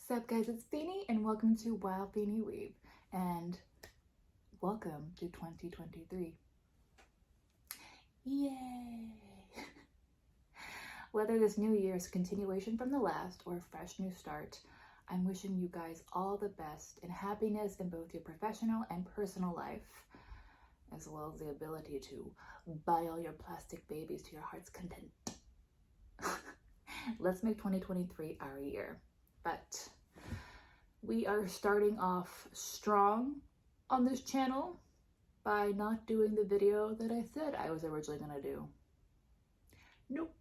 Sup guys, it's Feeny and welcome to Wild Feeny Weave and welcome to 2023. Yay! Whether this new year is a continuation from the last or a fresh new start, I'm wishing you guys all the best and happiness in both your professional and personal life, as well as the ability to buy all your plastic babies to your heart's content. Let's make 2023 our year. But we are starting off strong on this channel by not doing the video that I said I was originally gonna do. Nope.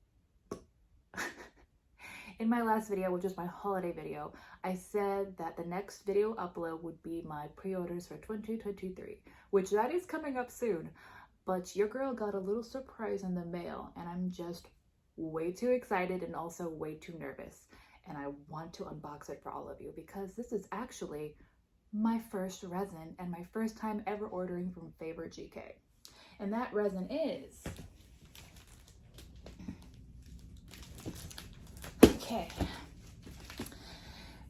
In my last video, which is my holiday video, I said that the next video upload would be my pre-orders for 2023, which that is coming up soon. But your girl got a little surprise in the mail and I'm just way too excited and also way too nervous. And I want to unbox it for all of you because this is actually my first resin and my first time ever ordering from FavorGK. And that resin is, okay,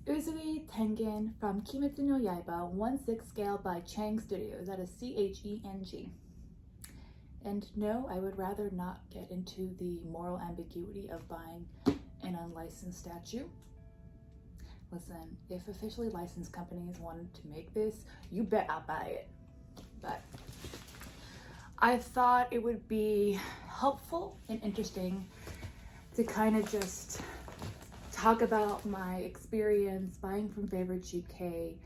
Uzui Tengen from Kimetsu no Yaiba 1/6 scale by Cheng Studios. That is Cheng. And no, I would rather not get into the moral ambiguity of buying an unlicensed statue. Listen, if officially licensed companies wanted to make this, you bet I'll buy it. But I thought it would be helpful and interesting to kind of just talk about my experience buying from FavorGK,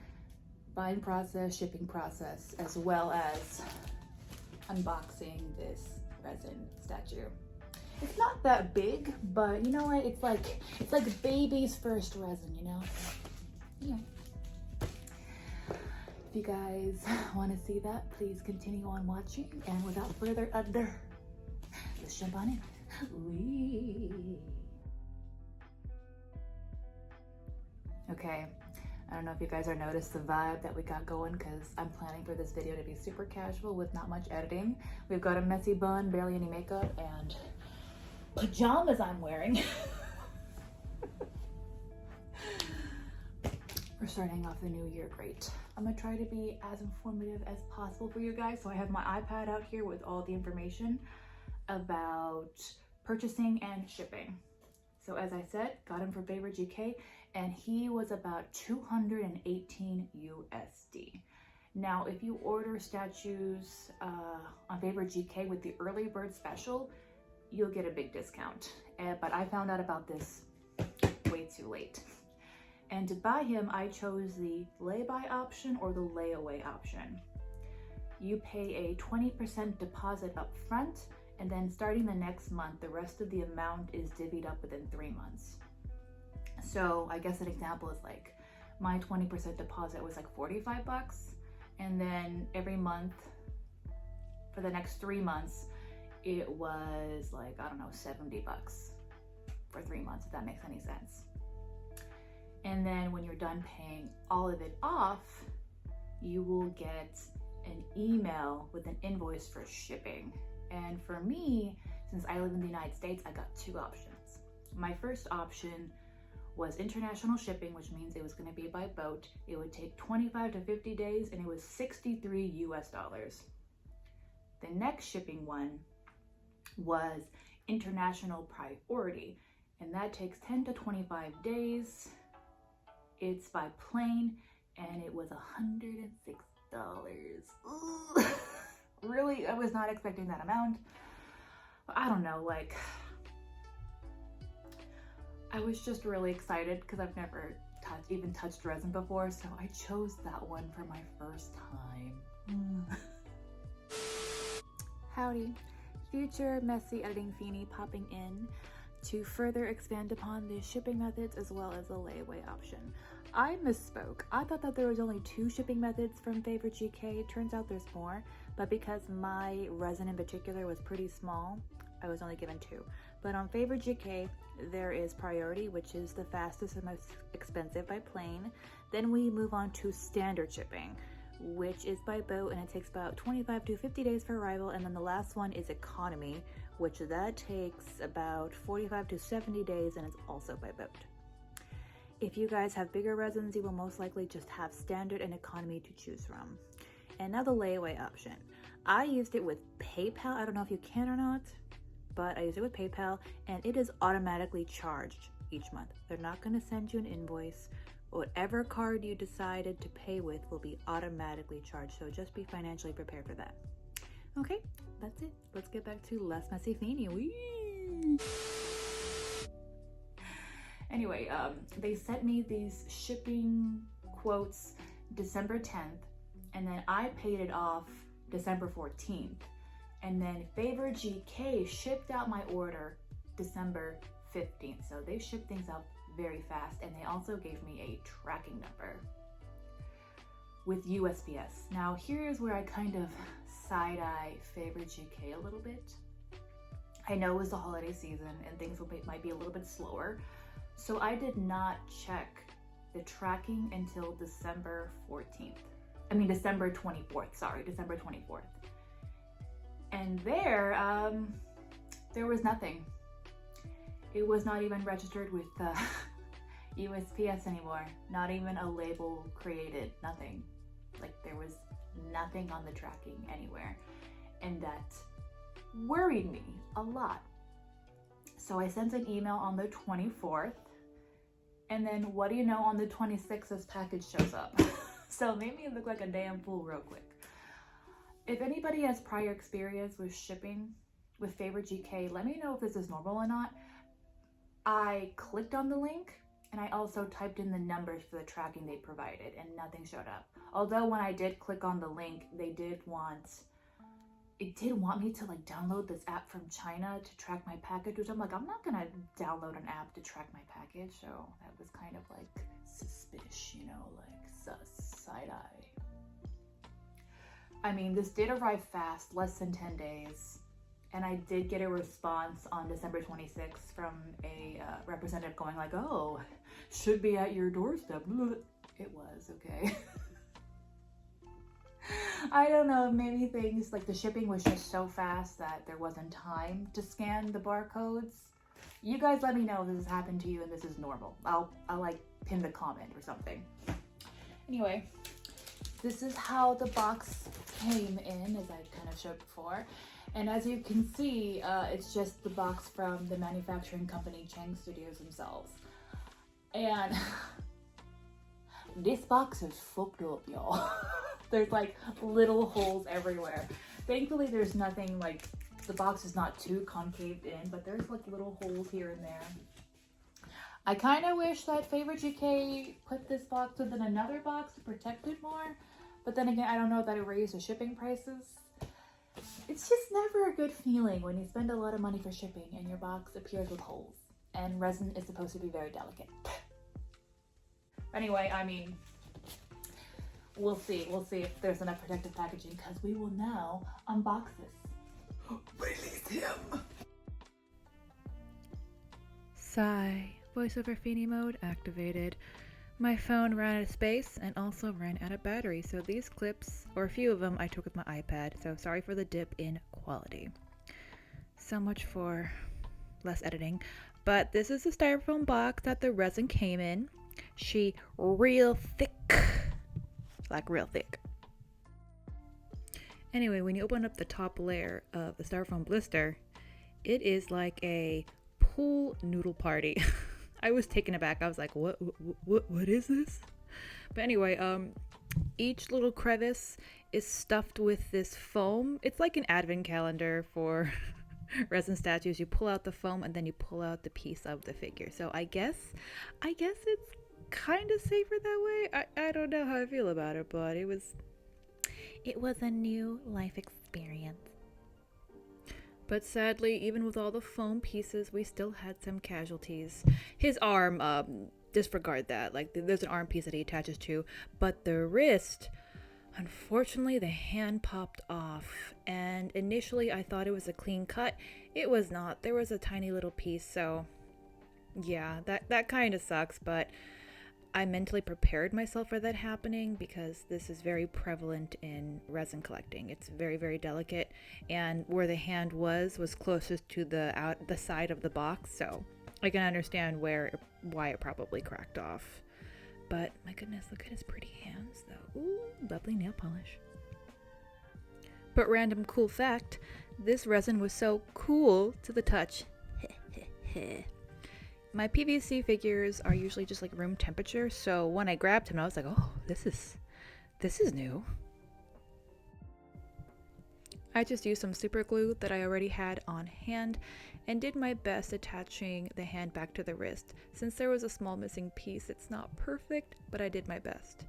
buying process, shipping process, as well as unboxing this resin statue. It's not that big, but you know what? It's like baby's first resin, you know? Yeah. If you guys want to see that, please continue on watching. And without further ado, let's jump on in. Wee. Okay. I don't know if you guys are noticed the vibe that we got going because I'm planning for this video to be super casual with not much editing. We've got a messy bun, barely any makeup, and pajamas I'm wearing. We're starting off the new year great. I'm gonna try to be as informative as possible for you guys. So I have my iPad out here with all the information about purchasing and shipping. So as I said, got him from FavorGK and he was about 218 USD. Now, if you order statues on FavorGK with the early bird special, you'll get a big discount. But I found out about this way too late. And to buy him, I chose the lay-by option or the layaway option. You pay a 20% deposit up front, and then starting the next month, the rest of the amount is divvied up within 3 months. So I guess an example is like my 20% deposit was like 45 bucks. And then every month for the next 3 months, it was like, I don't know, 70 bucks for 3 months, if that makes any sense. And then when you're done paying all of it off, you will get an email with an invoice for shipping. And for me, since I live in the United States, I got 2 options. My first option was international shipping, which means it was going to be by boat. It would take 25 to 50 days and it was $63 US. The next shipping one was international priority, and that takes 10 to 25 days. It's by plane and it was $106. Really, I was not expecting that amount. I don't know, like, I was just really excited because I've never even touched resin before, so I chose that one for my first time. Howdy, future messy editing Feeny popping in to further expand upon the shipping methods as well as the layaway option. I misspoke. I thought that there was only 2 shipping methods from FavorGK. Turns out there's more, but because my resin in particular was pretty small, I was only given 2. But on FavorGK, there is priority, which is the fastest and most expensive by plane. Then we move on to standard shipping, which is by boat, and it takes about 25 to 50 days for arrival. And then the last one is economy, which that takes about 45 to 70 days, and it's also by boat. If you guys have bigger resins, you will most likely just have standard and economy to choose from. And now the layaway option. I used it with PayPal. I don't know if you can or not, but I used it with PayPal, and it is automatically charged each month. They're not going to send you an invoice. Whatever card you decided to pay with will be automatically charged, so just be financially prepared for that. Okay, that's it. Let's get back to Less Messy Feeny. Whee! Anyway, they sent me these shipping quotes December 10th, and then I paid it off December 14th. And then FavorGK shipped out my order December 15th. So they shipped things out very fast, and they also gave me a tracking number with USPS. Now here's where I kind of side-eye FavorGK a little bit. I know it was the holiday season and things might be a little bit slower. So I did not check the tracking until December 24th, sorry, December 24th. And there was nothing. It was not even registered with USPS anymore. Not even a label created, nothing. Like there was nothing on the tracking anywhere. And that worried me a lot. So I sent an email on the 24th. And then what do you know, on the 26th, this package shows up. So it made me look like a damn fool real quick. If anybody has prior experience with shipping with FavorGK, let me know if this is normal or not. I clicked on the link and I also typed in the numbers for the tracking they provided and nothing showed up. Although when I did click on the link, it did want me to like download this app from China to track my package, which I'm like, I'm not gonna download an app to track my package. So that was kind of like suspicious, you know, like sus, side eye. I mean, this did arrive fast, less than 10 days. And I did get a response on December 26th from a representative going like, oh, should be at your doorstep. It was, okay. I don't know, maybe things like the shipping was just so fast that there wasn't time to scan the barcodes. You guys let me know if this has happened to you and this is normal. I'll like pin the comment or something. Anyway, this is how the box came in, as I kind of showed before. And as you can see, it's just the box from the manufacturing company Cheng Studios themselves. And this box is fucked up, y'all. There's like little holes everywhere. Thankfully, there's nothing like, the box is not too concaved in, but there's like little holes here and there. I kind of wish that FavorGK put this box within another box to protect it more. But then again, I don't know if that it raised the shipping prices. It's just never a good feeling when you spend a lot of money for shipping and your box appears with holes. And resin is supposed to be very delicate. Anyway, I mean, we'll see. We'll see if there's enough protective packaging, because we will now unbox this. Release him! Sigh. Voiceover Feeny mode activated. My phone ran out of space and also ran out of battery, so these clips, or a few of them, I took with my iPad, so sorry for the dip in quality. So much for less editing. But this is the styrofoam box that the resin came in. She real thick. Like real thick. Anyway, when you open up the top layer of the styrofoam blister, it is like a pool noodle party. I was taken aback. I was like, what is this? But anyway, each little crevice is stuffed with this foam. It's like an advent calendar for resin statues. You pull out the foam and then you pull out the piece of the figure. So I guess it's kind of safer that way. I don't know how I feel about it, but it was a new life experience. But sadly, even with all the foam pieces, we still had some casualties. His arm, disregard that. Like, there's an arm piece that he attaches to. But the wrist, unfortunately, the hand popped off. And initially, I thought it was a clean cut. It was not. There was a tiny little piece. So, yeah, that kind of sucks. But I mentally prepared myself for that happening because this is very prevalent in resin collecting. It's very, very delicate, and where the hand was closest to the side of the box, so I can understand why it probably cracked off. But my goodness, look at his pretty hands though. Ooh, lovely nail polish. But random cool fact, this resin was so cool to the touch. My PVC figures are usually just like room temperature, so when I grabbed him I was like, oh, this is new. I just used some super glue that I already had on hand and did my best attaching the hand back to the wrist. Since there was a small missing piece, it's not perfect, but I did my best.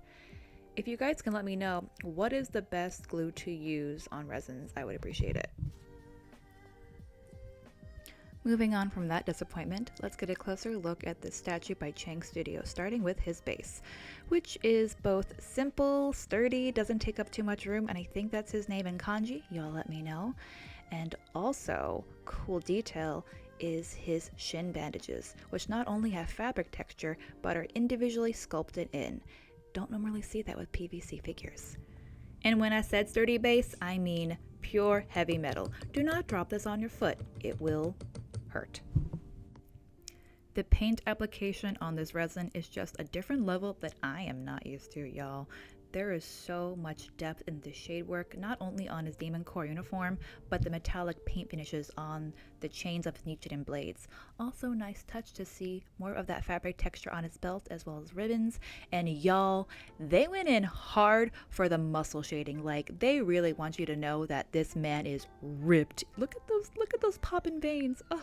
If you guys can let me know what is the best glue to use on resins, I would appreciate it. Moving on from that disappointment, let's get a closer look at this statue by Cheng Studio, starting with his base, which is both simple, sturdy, doesn't take up too much room, and I think that's his name in kanji, y'all let me know. And also, cool detail is his shin bandages, which not only have fabric texture, but are individually sculpted in. Don't normally see that with PVC figures. And when I said sturdy base, I mean pure heavy metal. Do not drop this on your foot, it will hurt. The paint application on this resin is just a different level that I am not used to, y'all. There is so much depth in the shade work, not only on his Demon Core uniform, but the metallic paint finishes on the chains of his Nichiren blades. Also nice touch to see more of that fabric texture on his belt as well as ribbons. And y'all, they went in hard for the muscle shading. Like, they really want you to know that this man is ripped. Look at those popping veins. Oh.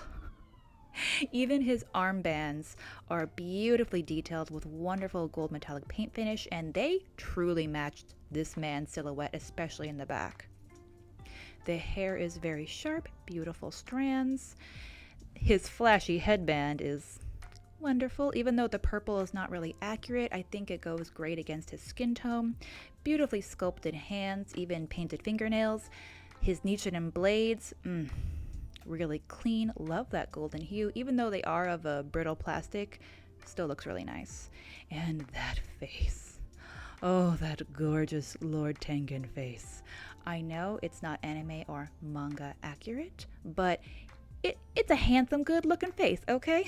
Even his armbands are beautifully detailed with wonderful gold metallic paint finish, and they truly matched this man's silhouette, especially in the back. The hair is very sharp, beautiful strands. His flashy headband is wonderful, even though the purple is not really accurate. I think it goes great against his skin tone. Beautifully sculpted hands, even painted fingernails. His Nichiren blades, really clean. Love that golden hue, even though they are of a brittle plastic, still looks really nice. And that face, oh, that gorgeous Lord Tengen face. I know it's not anime or manga accurate, but it's a handsome, good looking face, okay?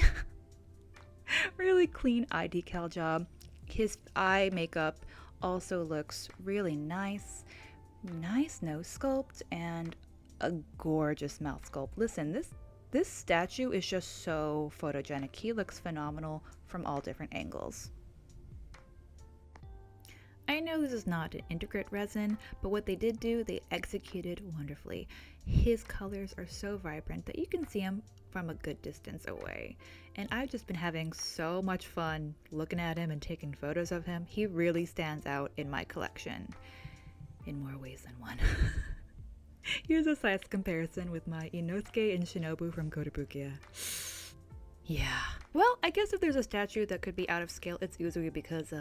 Really clean eye decal job. His eye makeup also looks really nice. Nice nose sculpt and a gorgeous mouth sculpt. Listen, this statue is just so photogenic. He looks phenomenal from all different angles. I know this is not an intricate resin, but what they did do, they executed wonderfully. His colors are so vibrant that you can see them from a good distance away. And I've just been having so much fun looking at him and taking photos of him. He really stands out in my collection in more ways than one. Here's a size comparison with my Inosuke and Shinobu from Kotobukiya. Yeah. Well, I guess if there's a statue that could be out of scale, it's Uzui because,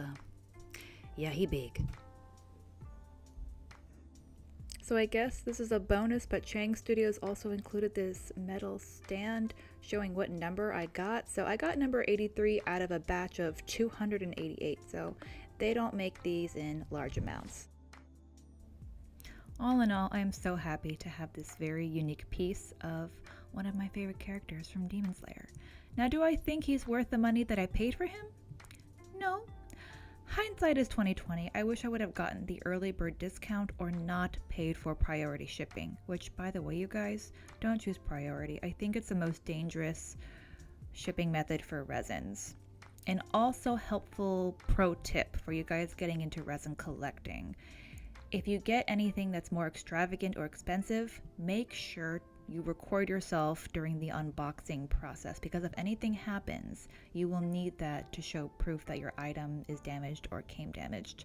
yeah, he big. So I guess this is a bonus, but Cheng Studios also included this metal stand showing what number I got. So I got number 83 out of a batch of 288, so they don't make these in large amounts. All in all, I am so happy to have this very unique piece of one of my favorite characters from Demon Slayer. Now, do I think he's worth the money that I paid for him? No. Hindsight is 2020. I wish I would have gotten the early bird discount or not paid for priority shipping, which, by the way, you guys, don't choose priority. I think it's the most dangerous shipping method for resins. And also helpful pro tip for you guys getting into resin collecting. If you get anything that's more extravagant or expensive, make sure you record yourself during the unboxing process, because if anything happens, you will need that to show proof that your item is damaged or came damaged.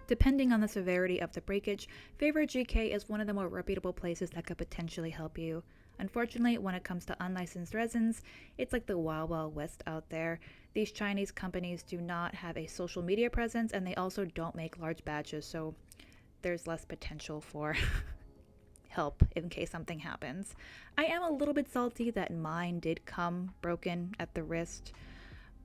Depending on the severity of the breakage, FavorGK is one of the more reputable places that could potentially help you. Unfortunately, when it comes to unlicensed resins, it's like the Wild Wild West out there. These Chinese companies do not have a social media presence, and they also don't make large batches, so there's less potential for help in case something happens. I am a little bit salty that mine did come broken at the wrist,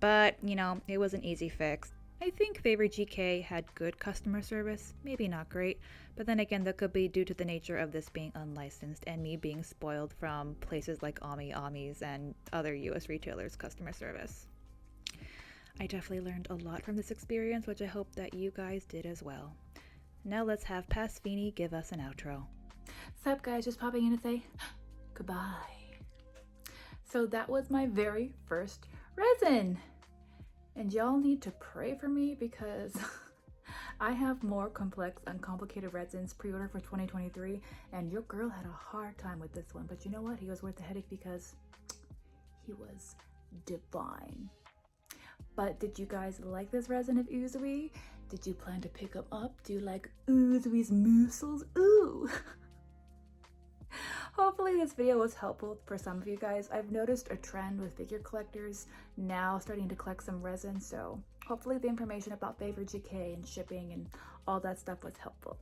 but you know, it was an easy fix. I think FavorGK had good customer service, maybe not great, but then again that could be due to the nature of this being unlicensed and me being spoiled from places like Ami's and other US retailers' customer service. I definitely learned a lot from this experience, which I hope that you guys did as well. Now let's have Pasfini give us an outro. Sup guys, just popping in to say goodbye. So that was my very first resin. And y'all need to pray for me because I have more complex and complicated resins pre-ordered for 2023, and your girl had a hard time with this one. But you know what? He was worth the headache because he was divine. But did you guys like this resin of Uzui? Did you plan to pick him up? Do you like Uzui's muscles? Ooh! Hopefully this video was helpful for some of you guys. I've noticed a trend with figure collectors now starting to collect some resin, so hopefully the information about FavorGK and shipping and all that stuff was helpful.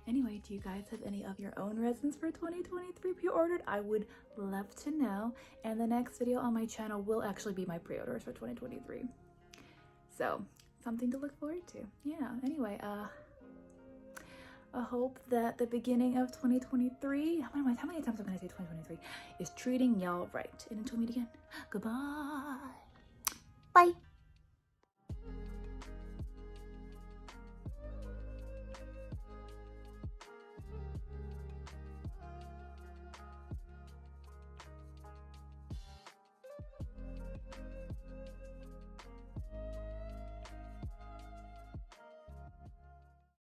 Anyway, do you guys have any of your own resins for 2023 pre-ordered? I would love to know. And the next video on my channel will actually be my pre-orders for 2023. So, something to look forward to. Yeah, anyway, I hope that the beginning of 2023, how many times am I gonna say 2023, is treating y'all right. And until we meet again, goodbye. Bye.